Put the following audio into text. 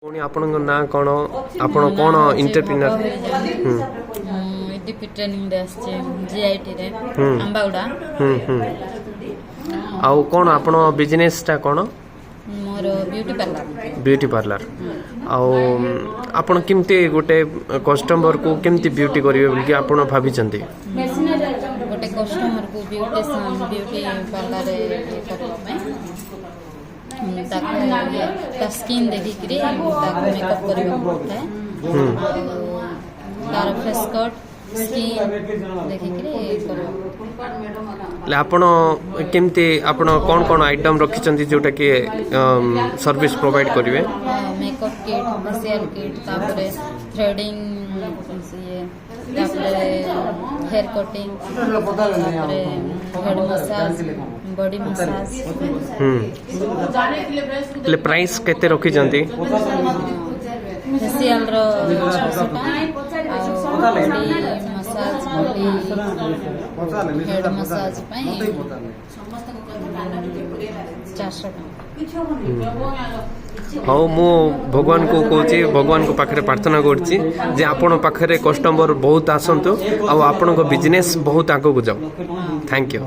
पुणी आपन ना कौन आपण कौन एंटरप्रेन्योर डीपी ट्रेनिंग दे आछे जीआईटी रे अंबाउडा आउ कौन आपण बिजनेस टा कौन मोर ब्यूटी पार्लर आउ आपण केमती गोटे कस्टमर को केमती ब्यूटी करिवे बोल कि आपण भाबी चंती गोटे कस्टमर को ब्यूटी पार्लर रे करबा में ताको स्किन देखिकरी ताको मेकअप करबा पड़ता है तार फेस कट स्किन देखिकरी करबा आपण केमती आपण कोन कोन आइटम रखी चंती जोटा कि सर्विस प्रोवाइड करिवे मेकअप किट फेशियल किट तापरे थ्रेडिंग ये तापरे हेयर कटिंग तापरे हेड मसाज बॉडी मसाज ले प्राइस केते रखी चंती फेशियल रो 600 टाका body massage body head massage पई 400 टाका हाँ मु भगवान को कहूँ भगवान को पाखे प्रार्थना करछि जे आपण पाखे कस्टमर बहुत आसतु आ आपण बिजनेस बहुत आगू जाऊ थैंक यू।